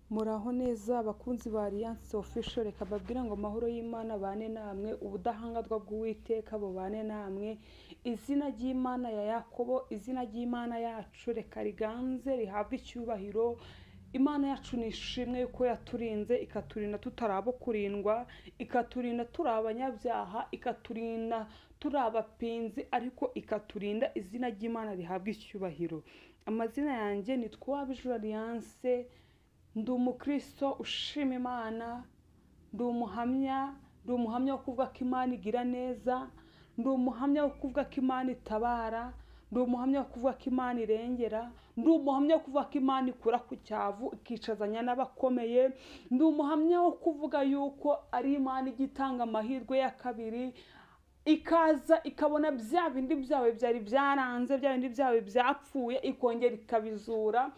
Muraho neza abakunzi ba Alliance Official, reka babwira ngo amahoro y'Imana bane namwe, ubudahangarwa bw'Uwiteka bubane namwe, izina ry'Imana ya Yakobo, izina ry'Imana yacu reka riganze rihabwe icyubahiro. Imana yacu nishimwe yuko yaturinze, ikaturinda tutarabo kurindwa, ikaturinda turi abanyabyaha, ikaturinda turi abapinzi, ariko ikaturinda. Izina ry'Imana rihabwe icyubahiro. Amazina yanjye ni Twabijuru Alliance, ndi umukristo ushima Imana, ndi umuhamya wo kuvuga ko Imana igira neza, ndi umuhamya wo kuvuga ko Imana itabara, ndi umuhamya wo kuvuga ko Imana irengera, ndi umuhamya wo kuvuga ko Imana ikura ku cyavu ikicazanya n'abakomeye, ndi umuhamya wo kuvuga yuko ari Imana igitanga amahirwe ya kabiri, ikaza ikabona bya bindi byawe byari byaranze, bya bindi byawe byapfuye, ikongera ikabizura,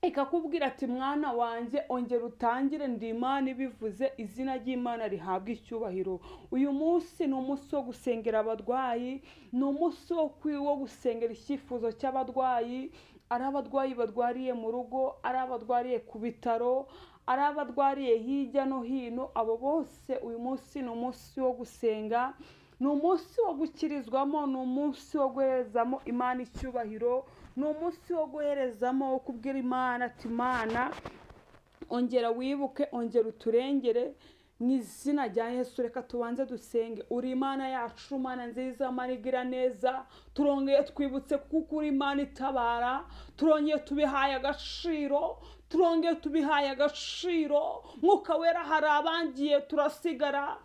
ikakubwira ati mwana wanjye ongera utangire, ndi Imana ibivuze. Izina ry'Imana rihabwa icyubahiro. Uyu munsi ni umunsi wo gusengera abarwayi, ni umunsi wo gusengera icyifuzo cy'abarwayi, ari abarwayi barwariye mu rugo, ari abarwariye ku bitaro, ari abarwariye hirya no hino, abo bose uyu munsi ni umunsi wo gusenga, ni umunsi wo gukirizwamo, ni umunsi wo guherezamo Imana icyubahiro, ni umunsi wo guherezamo wo kubwira Imana ati Imana ongera wibuke, ongera uturengere mu izina rya Yesu. Reka tubanze dusenge. Uri Imana yacu, Imana nziza, Imana igira neza, turongeye twibutse kuko uri Imana itabara, turongeye tubihaye agaciro, Mwuka Wera, hari abangiye turasigara,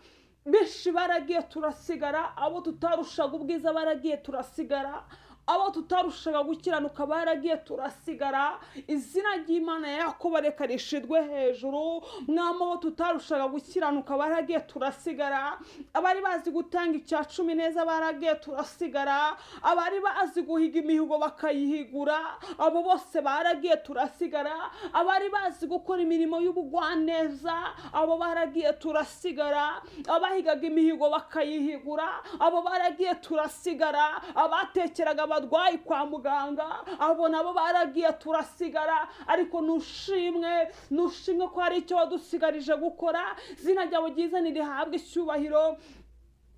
benshi baragiye turasigara, abo tutarushaga ubwiza baragiye turasigara, abo tutarushaga gukiranuka baragiye turasigara. Izina ry'Imana ya Yakobo reka rishirwe hejuru. Mwami, abo tutarushaga gukiranuka baragiye turasigara, abari bazi gutanga icya cumi neza baragiye turasigara, abari bazi guhiga imihigo bakayihigura, abo bose baragiye turasigara, abari bazi gukora imirimo y'ubugwaneza abo baragiye turasigara, abahigaga imihigo bakayihigura abo baragiye turasigara, abatekeraga abarwayi kwa muganga abo nabo baragiye turasigara. Ariko nushimwe ko hari icyo wadusigarije gukora. Izina ryawe ryiza nirihabwe icyubahiro.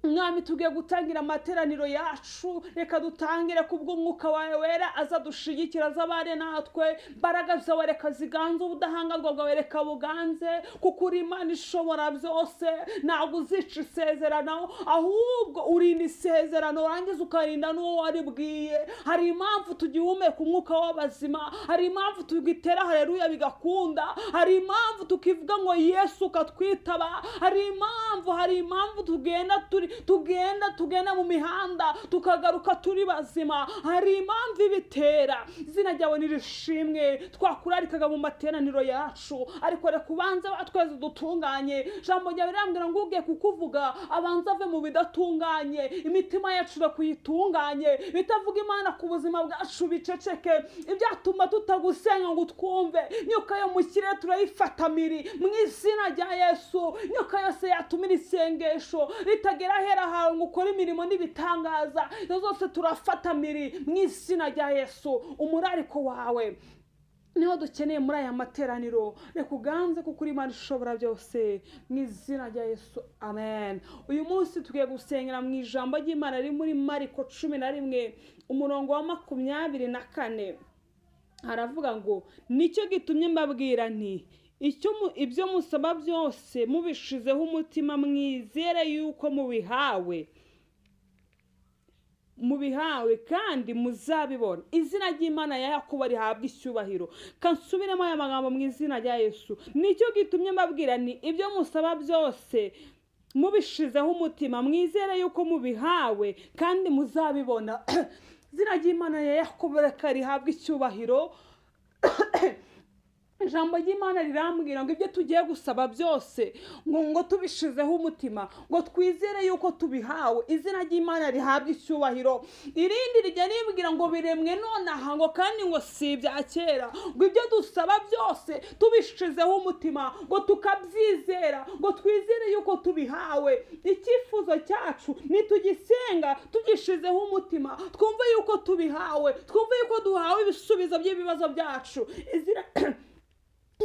Mwami, tugiye gutangira amateraniro yacu, reka dutangire kubw'Umwuka wawe wera aza dushigikira, azabane natwe, imbaraga zawe reka ziganze, ubudahangarwa bwawe reka buganze, kuko uri Imana ishobora byose. Ntabwo uzica isezerano, ahubwo urinda isezerano, urangiza ukarinda n'uwo waribwiye. Hari impamvu tugihumeka umwuka w'abazima, hari impamvu tugitera haleluya bigakunda, hari impamvu tukivuga ngo Yesu ukatwitaba, hari impamvu tugenda mu mihanda tukagaruka turi bazima, hari impamvu ibitera. Izina ryawe nirishimwe. Twakurarikaga mu materaniro yacu, ariko reka ubanze batweze dutunganye. Jambo ryawe rirambwira ngo ugiye kukuvuga abanza ave mu bidatunganye, imitima yacu kuyitunganye, bitavuga Imana ku buzima bwacu biceceke, ibyatuma tutagusenga ngo twumve. Nyoka yo mu kirere turayifata miri mu izina rya Yesu. Nyoka yose yatumira isengesho ritagera hera hawe ngo ukore imirimo n'ibitangaza, izo zose turafata miri mu izina rya Yesu. Umurariko wawe niho dukeneye muri aya materaniro, reka uganze kuko uri Imana ishobora byose, mu izina rya Yesu, amen. Uyu munsi tugiye gusengera mu ijambo ry'Imana riri muri Mariko 11 umurongo wa 24. haravuga ngo nicyo gitumye mbabwira nti ibyo musaba byose mubishizeho umutima, mwizere yuko mubihawe kandi muzabibona. Izina ry'Imana ya Yakobo rihabwa icyubahiro. Kansubiremo aya magambo mu izina rya Yesu. Nicyo gitumye mbabwira ni ibyo musaba byose mubishizeho umutima, mwizere yuko mubihawe kandi muzabibona. Izina ry'Imana ya Yakobo reka rihabwa icyubahiro. Ijambo ry'Imana rirambwira ngo ibyo tugiye gusaba byose ngo tubishizeho umutima, ngo twizere yuko tubihawe. Izina ry'Imana rihabwa icyubahiro. Irindi rijya ribwira ngo biremwe nonaha, ngo kandi ngo si ibya kera, ngo ibyo dusaba byose tubishizeho umutima, ngo tukabyizera, ngo twizere yuko tubihawe. Icyifuzo cyacu nitugisenga tugishizeho umutima, twumve yuko tubihawe, twumve yuko duhawe ibisubizo by'ibibazo byacu.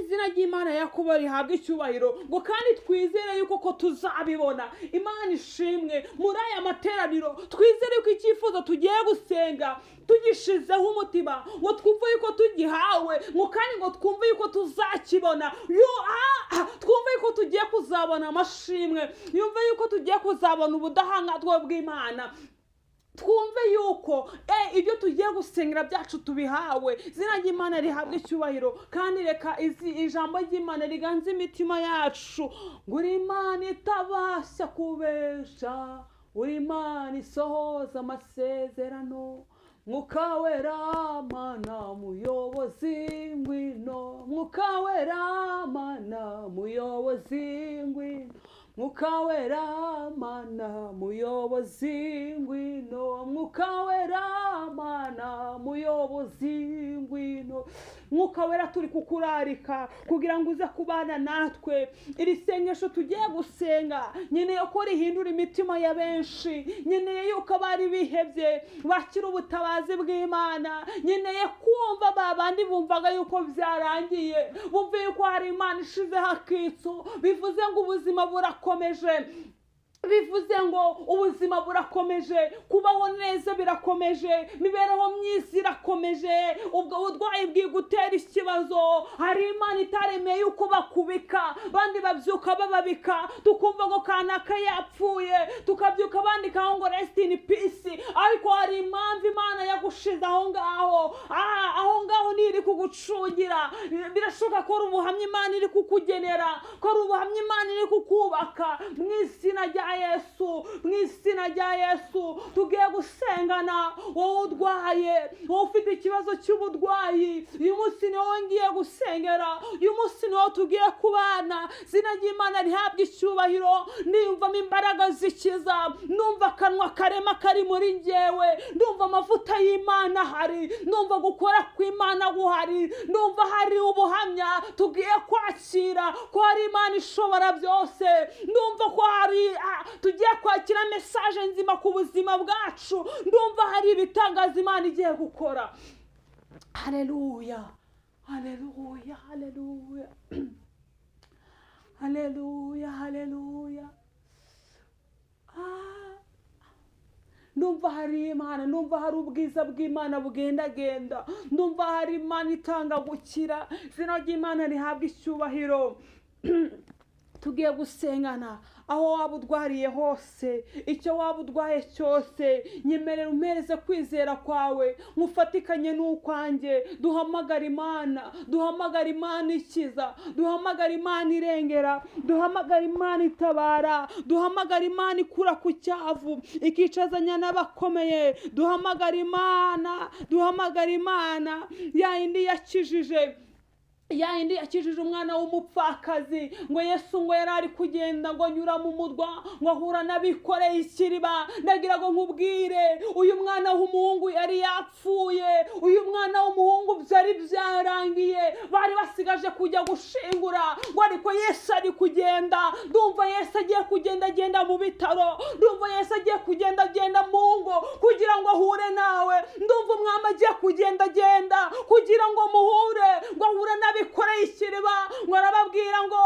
Izina izina ry'Imana ya Yakobo rihabwa icyubahiro, ngo kandi twizere yuko ko tuzabibona. Imana ishimwe. Muri aya materaniro twizere ko icyifuzo tugiye gusenga tugishizeho umutima, ngo twumve yuko tugihawe, ngo kandi ngo twumve yuko tuzakibona, twumve yuko tugiye kuzabona amashimwe, yumve yuko tugiye kuzabona ubudahangarwa bw'Imana. Twumve yuko ibyo tugiye gusengera byacu tubihawe. Izina ry'Imana rihabwa icyubahiro, kandi reka ijambo ry'Imana riganze imitima yacu. Uri Imana itabasha kubesha, uri Imana isohoza amasezerano. Mwuka wera Mana muyobozi ngwino, Mwuka wera Mana muyobozi ngwino, Mwuka wera Mana muyobozi ngwino, Mwuka wera Mana muyobozi ngwino. Mwuka wera turi kukurarika kugira ngo uze kubana natwe. Iri sengesho tugiye gusenga nyeneye ko rihindura imitima ya benshi, nyeneye yuko abari bihebye bakira ubutabazi bw'Imana, nyeneye kumva babandi bumvaga yuko byarangiye bumve yuko hari Imana ishizeho akitso. Bivuze ngo ubuzima burakomeje, bivuze ngo ubuzima burakomeje, kubaho neza birakomeje, imibereho myiza irakomeje, ubwo burwayi bwigutera ikibazo hari Imana itaremeye yuko bakubika, bandi babyuka bababika, tukumva ngo kanaka yapfuye, tukabyuka bandikaho ngo rest in peace, ariko hari impamvu Imana yagushize aho ngaho. Aho ngaho niri kugucungira. Birashoboka ko ari ubuhamya Imana iri kukugenera, ko ari ubuhamya Imana iri kukubaka. Mu izina rya Yesu, mu izina rya Yesu tugiye gusengana. Wowe urwaye, wowe ufite ikibazo cy'uburwayi, uyu munsi ni wowe ngiye gusengera, uyu munsi ni wowe tugiye kubana. Izina ry'Imana rihabwa icyubahiro. Ndumvamo imbaraga zikiza, ndumva akanwa karema kari muri njyewe, ndumva amavuta y'Imana hari, ndumva gukora kw'Imana guhari, ndumva hari ubuhamya tugiye kwakira ko hari Imana ishobora byose, ndumva ko hari tugiye kwakira message nzima ku buzima bwacu, ndumva hari ibitangaza Imana igiye gukora. Haleluya, haleluya, haleluya, haleluya, haleluya. Ndumva hari Imana, ndumva hari ubwiza bw'Imana bugendagenda, ndumva hari Imana itanga gukira. Izina ry'Imana rihabwa icyubahiro. Tugiye gusengana. Aho waba urwariye hose, icyo waba urwaye cyose, nyemerera umpereze kwizera kwawe, mufatikanye n'ukwanjye. Duhamagara Imana, duhamagara Imana ikiza, duhamagara Imana irengera, duhamagara Imana itabara, duhamagara Imana ikura ku cyavu ikicazanya n'abakomeye. Duhamagara Imana, duhamagara Imana ya indi yakijije umwana w'umupfakazi, ngo Yesu ngo yari ari kugenda ngo anyura mu murwa, ngo ahura n'abikoreye ikiriba. Ndagira ngo nkubwire, uyu mwana w'umuhungu yari yapfuye, uyu mwana w'umuhungu byari byarangiye, bari basigaje kujya gushingura, ngo ariko Yesu ari kugenda. Ndumva Yesu agiye kugenda mu bitaro, ndumva Yesu agiye kugenda mu ngo kugira ngo ahure nawe. Ndumva umwami agiye kugenda kugira ngo muhure, ngo ahure bikoreye ikiriba, ngo arababwira ngo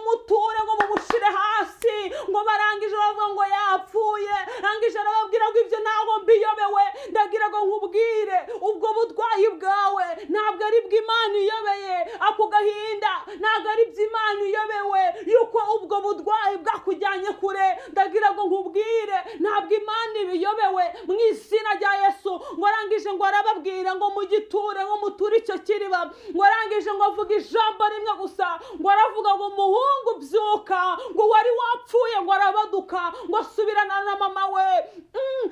muture, ngo mumushire hasi, ngo barangije bavuga ngo yapfuye. Rangije arababwira ngo ibyo ntabwo mbiyobewe. Ndagira ngo nkubwire, ubwo burwayi bwawe ntabwo ari bw'Imana iyobeye, ako gahinda ntabwo ari by'Imana iyobewe yuko ubwo burwayi bwakujyanye kure. Ndagira ngo nkubwire, ntabwo Imana ibiyobewe mu izina rya Yesu. Ngo arangije ngo arababwira ngo mugiture, ngo muture icyo kiriba. Ngo arangije ngo avuga ijambo rimwe gusa, ngo aravuga ngo umuhungu byuka, ngo wari wapfuye ngo arabaduka, ngo asubirana na mama we.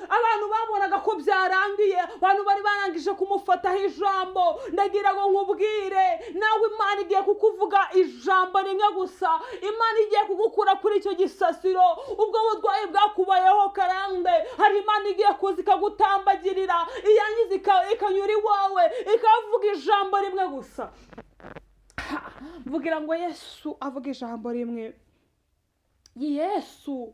Abantu babonaga ko byarangiye, abantu bari barangije kumufataho ijambo. Ndagira ngo nkubwire, nawe Imana igiye kukuvuga ijambo rimwe gusa, Imana igiye kugukura kuri icyo gisasiro. Ubwo burwayi bwakubayeho karande, hari Imana igiye kuza ikagutambagirira, iyangiza ikanyura iwawe, ikavuga ijambo rimwe gusa. Vugira ngo Yesu avuga ijambo rimwe. Yesu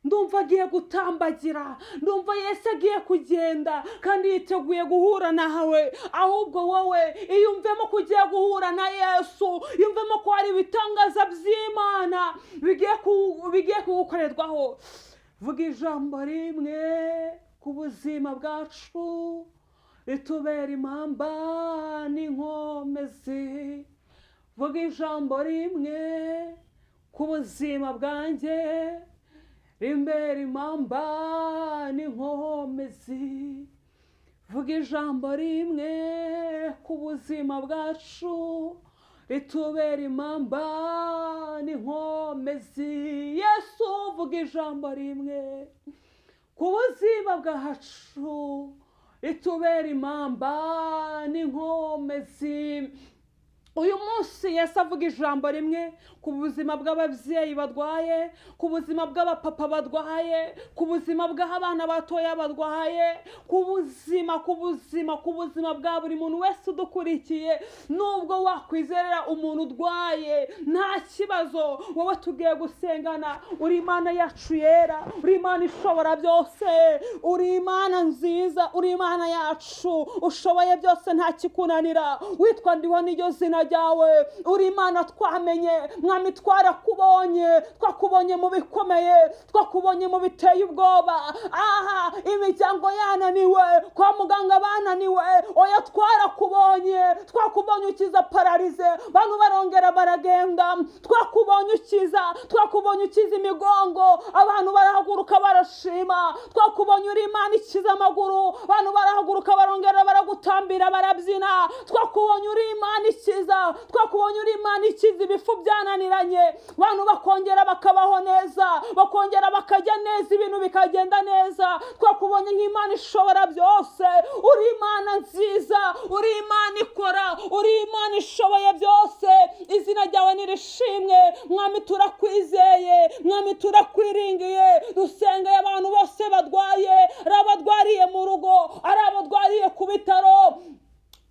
ndumva agiye gutambagira, ndumva Yesu agiye kugenda kandi yiteguye guhura nawe. Ahubwo wowe iyumvemo kugiye guhura na Yesu, yumvemo ko hari ibitangaza by'Imana bigiye kugukorerwaho. Vuga ijambo rimwe ku buzima bwacu ritubera impamba n'inkomezi. Vuga ijambo rimwe ku buzima bwanjye rimbera impamba n'inkomezi. Vuga ijambo rimwe ku buzima bwacu ritubera impamba n'inkomezi. Yesu, vuga ijambo rimwe ku buzima bwacu ritubera impamba n'inkomezi. Uyu munsi Yesu avuga ijambo rimwe ku buzima bw'ababyeyi barwaye, ku buzima bw'abapapa barwaye, ku buzima bw'abana batoya barwaye, ku buzima bwa buri muntu wese udukurikiye. Nubwo wakwizerera umuntu urwaye, nta kibazo, wowe tugiye gusengana. Uri Imana yacu yera, uri Imana ishobora byose, uri Imana nziza, uri Imana yacu, ushoboye byose, nta kikunanira. Witwa Ndiho n'iryo zina ryawe. Uri Imana twamenye, Mwami, twakubonye mu bikomeye, twakubonye mu biteye ubwoba. Imiryango yananiwe, kwa muganga bananiwe, oya twakubonye ukiza pararize, bantu barongera baragenda. Twakubonye ukiza imigongo, abantu barahaguruka barashima. Twakubonye uri Imana ikiza amaguru, abantu barahaguruka barongera baragutambira barabyina. Twakubonye uri Imana ikiza, twakubonye uri Imana ikiza ibifu byananiranye, abantu bakongera bakabaho neza, bakongera bakajya neza, ibintu bikagenda neza. Twakubonye nk'Imana ishobora byose. Uri Imana nziza, uri Imana ikora, uri Imana ishoboye byose. Izina ryawe nirishimwe. Mwami, turakwizeye, Mwami, turakwiringiye. Dusengeye abantu bose badwaye, ari abadwariye mu rugo, ari abadwariye ku bitaro.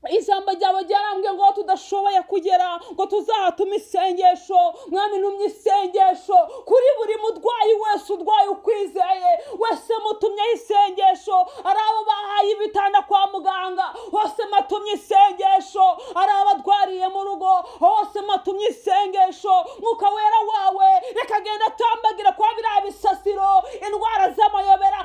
Ijambo ryawe ryarambwiye ngo tudashoboye kugera ngo tuzahatume isengesho. Mwami, ntumye isengesho kuri buri murwayi wese urwaye ukwizeye wese, mutumyeho isengesho. Ari abo bahaye ibitanda kwa muganga, hose matumye isengesho. Ari abadwariye mu rugo, hose matumye isengesho. Mwuka wera wawe reka agenda atambagira kwa biriya bisasiro, indwara z'amayobera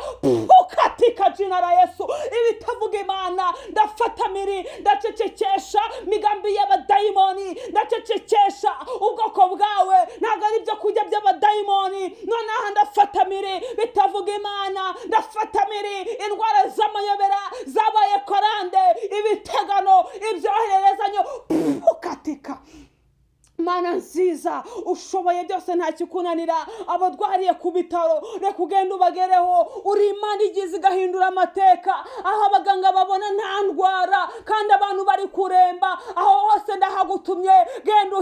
ukatika jina la Yesu. Ibitavuga Imana ndafata miri, ndacecekesha migambi y'abadayimoni, ndacecekesha ubwoko bwawe. Ntabwo ari ibyo kurya by'abadayimoni. Nonaha ndafata miri bitavuga Imana, ndafata miri indwara z'amayobera zabaye korande, ibitegano, ibyohererezanyo ukatika. Mana nziza, ushoboye byose, nta kikunanira. Abadwariye ku bitaro, reka ugende ubagereho. Uri Imana igize igahindura amateka, aho abaganga babona nta ndwara kandi abantu bari kuremba. Aho hose ndahagutumye, genda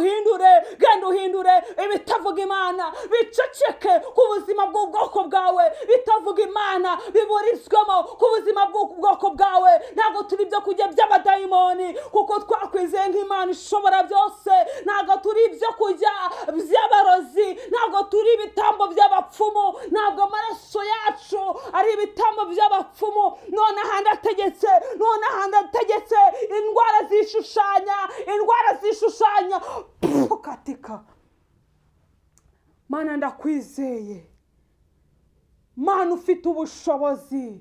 uhindure ibitavuga Imana, biceceke ku buzima bw'ubwoko bwawe. Bitavuga Imana biburizwemo ku buzima bw'ubwoko bwawe. Ntabwo turi ibyo kurya by'abadayimoni, kuko twakwizeye nk'Imana ishobora byose. Ntabwo turi ibyo kurya by'abarozi, ntabwo turi ibitambo by'abapfumu, ntabwo amaraso yacu ari ibitambo by'abapfumu. Nonaha ndategetse indwara zishushanya ukatika. Mana, ndakwizeye, Mana ufite ubushobozi,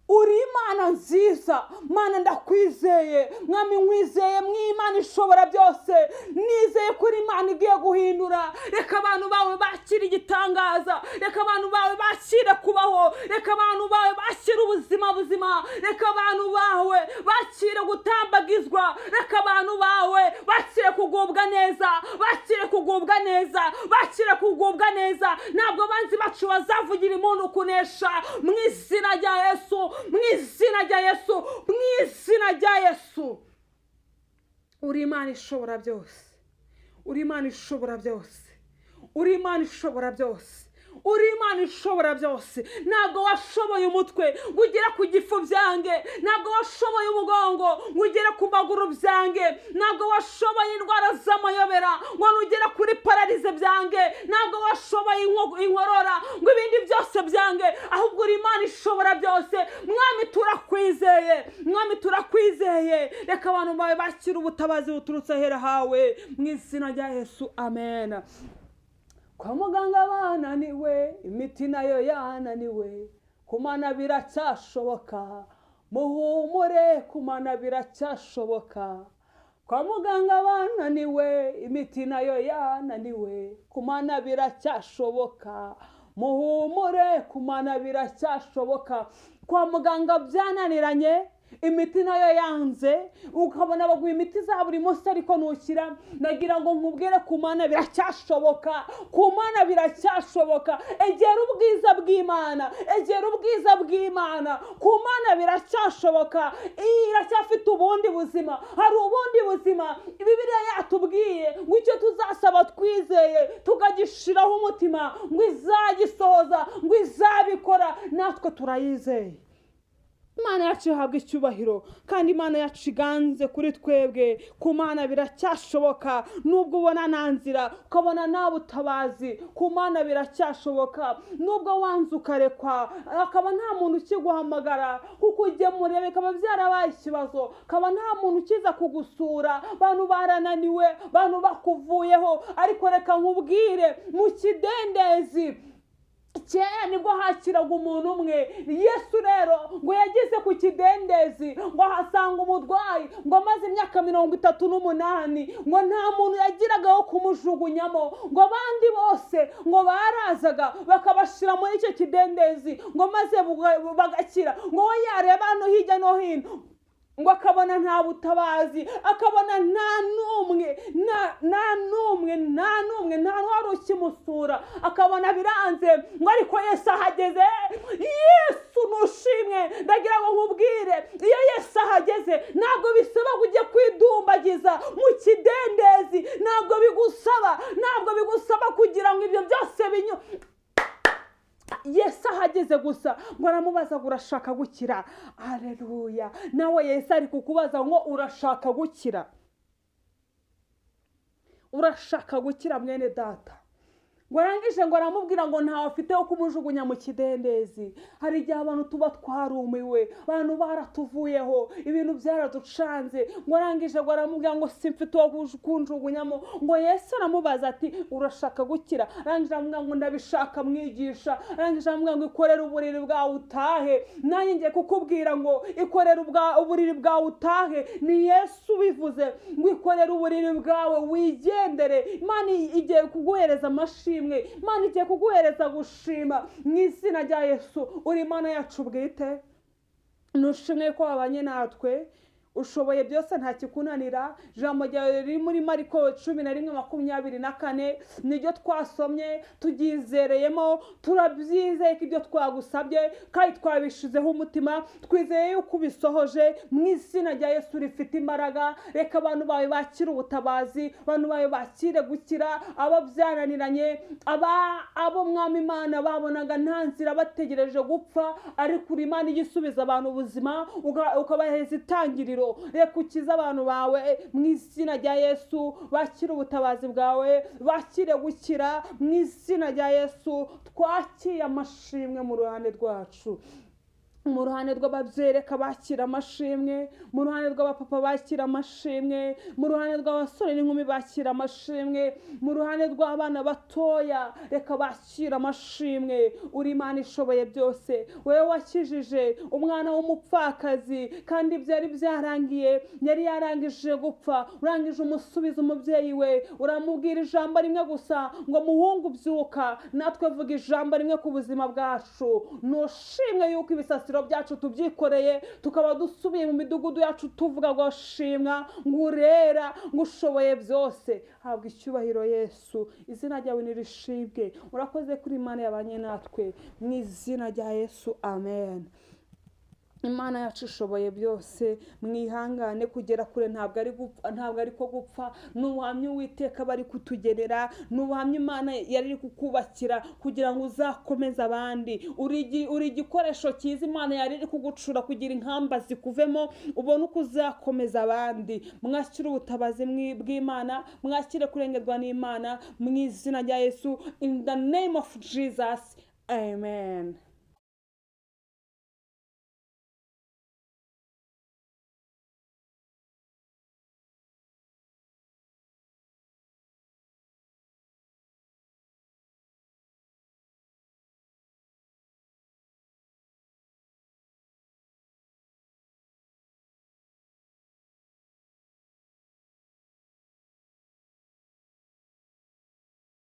uri Imana nziza. Mana, ndakwizeye, Mwami, nkwizeye mw'Imana ishobora byose. Nizeye kuri Imana igiye guhindura. Reka abantu bawe bakire igitangaza, reka abantu bawe bakire kubaho, reka abantu bawe bakire ubuzima buzima, reka abantu bawe bakire gutambagizwa, reka abantu bawe bakire kugubwa neza, bakire kugubwa neza. Ntabwo banzi bacu bazavugira impundu kunesha, mu izina rya Yesu, mu izina rya Yesu, mu izina rya Yesu. Uri Imana ishobora byose, uri Imana ishobora byose, uri Imana ishobora byose. uri Imana ishobora byose. Ntabwo washoboye umutwe ngo ugere ku gifu byange, ntabwo washoboye umugongo ngo ugere ku maguru byange, ntabwo washoboye indwara z'amayobera ngo ugere kuri pararize byange, ntabwo washoboye inkorora ngo ibindi byose byange, ahubwo uri Imana ishobora byose. Mwami turakwizeye, Mwami turakwizeye. Reka abantu bawe bakira ubutabazi buturutse ahera hawe mu izina rya Yesu, amen. Kwa muganga bananiwe, imiti nayo yananiwe, kumana biracyashoboka, muhumure kumana biracyashoboka. Kwa muganga bananiwe, imiti nayo yananiwe, kumana biracyashoboka, muhumure kumana biracyashoboka. Kwa muganga byananiranye, imiti nayo yanze, ukabona baguha imiti za buri munsi ariko ntukira, nagira ngo nkubwire kumana biracyashoboka, kumana biracyashoboka. Egera ubwiza bw'Imana, egera ubwiza bw'Imana, kumana biracyashoboka. Iracyafite ubundi buzima, hari ubundi buzima. Bibiliya yatubwiye ngo icyo tuzasaba twizeye tukagishiraho umutima ngo izagisohoza, ngo izabikora, natwe turayizeye. Imana yacu ihabwa icyubahiro, kandi Imana yacu iganze kuri twebwe. Ku Mana biracyashoboka, nubwo ubona nta nzira, ukabona nta butabazi, ku Mana biracyashoboka. Nubwo wanze ukarekwa, akaba nta muntu ukiguhamagara kuko ujye murebe, bikaba byarabaye ikibazo, akaba nta muntu ukiza kugusura, abantu barananiwe, abantu bakuvuyeho. Ariko reka nkubwire, mu kidendezi kera nibwo hakiraga umuntu umwe. Yesu rero ngo yageze ku kidendezi ngo ahasanga umurwayi ngo amaze imyaka 38, ngo nta muntu yagiraga wo kumujugunyamo, ngo abandi bose ngo barazaga bakabashira muri icyo kidendezi ngo maze bagakira. Ngo we yareba hano hirya no hino ngo akabona nta butabazi, akabona nta n'umwe wari ukimusura, akabona biranze. Ngo ariko Yesu ahageze, Yesu nushimwe. Ndagira ngo nkubwire, iyo Yesu ahageze ntabwo bisaba kujya kwidumbagiza mu kidendezi, ntabwo bigusaba kugira ngo ibyo byose Yesu ahageze gusa ngo aramubaza ngo urashaka gukira. Haleluya. Nawe Yesu ari kukubaza ngo urashaka gukira, urashaka gukira mwene data. ngo arangije ngo aramubwira ngo ntawe afite wo kumujugunya mu kidendezi. Hari igihe abantu tuba twarumiwe, abantu baratuvuyeho, ibintu byaraducanze. Ngo arangije ngo aramubwira ngo simfite wo kunjugunyamo. Ngo Yesu aramubaza ati urashaka gukira? Arangije aramubwira ngo ndabishaka mwigisha. Arangije aramubwira ngo ikorere uburiri bwawe utahe. Nanjye ngiye kukubwira ngo ikorere uburiri bwawe utahe. Ni Yesu bivuze ngo ikorere uburiri bwawe wigendere. Imana igiye kuguhereza amashimwe, Imana igiye kuguhereza gushima mu izina rya Yesu. Uri Imana yacu bwite, nushimwe ko wabanye natwe, ushoboye byose nta kikunanira. Ijambo ryawe riri muri Mariko 11:24 niryo twasomye, turyizereyemo, turabyizeye ko ibyo twagusabye kandi twabishizeho umutima, twizeye yuko ubisohoje mu izina rya Yesu rifite imbaraga. Reka abantu bawe bakire ubutabazi, abantu bawe bakire gukira, abo byananiranye, abo Mwami Imana babonaga nta nzira bategereje gupfa, ariko uri Imana igisubiza abantu ubuzima, ukabaheza itangiriro. Reka ukize abantu bawe mu izina rya Yesu, bakire ubutabazi bwawe, bakire gukira mu izina rya Yesu. Twakiye amashimwe mu ruhande rwacu, mu ruhande rw'ababyeyi reka bakira amashimwe, mu ruhande rw'abapapa bakira amashimwe, mu ruhande rw'abasore n'inkumi bakira amashimwe, mu ruhande rw'abana batoya reka bakira amashimwe. Uri Imana ishoboye byose, wewe wakijije umwana w'umupfakazi kandi byari byarangiye, yari yarangije gupfa, urangije umusubiza umubyeyi we, uramubwira ijambo rimwe gusa ngo muhungu byuka. Natwe vuga ijambo rimwe ku buzima bwacu. Nushimwe yuko ibisasiro byacu tubyikoreye, tukaba dusubiye mu midugudu yacu tuvuga ngo shimwa, ngo urera, ngo ushoboye byose. Habwa icyubahiro Yesu, izina ryawe nirishimwe. Urakoze kuri Imana yabanye natwe mu izina rya Yesu, amen. Imana yacu ishoboye byose, mwihangane kugera kure ntabwo ari ko gupfa. N'ubuhamya Uwiteka bari kutugenera, n'ubuhamya Imana yari iri kukubakira kugira ngo uzakomeze abandi. Uri igikoresho cyiza Imana yari iri kugucura kugira inkamba zikuvemo, ubone uko uzakomeza abandi. Mwakire ubutabazi bw'Imana, mwakire kurengerwa n'Imana mu izina rya Yesu, in the name of Jesus, amen.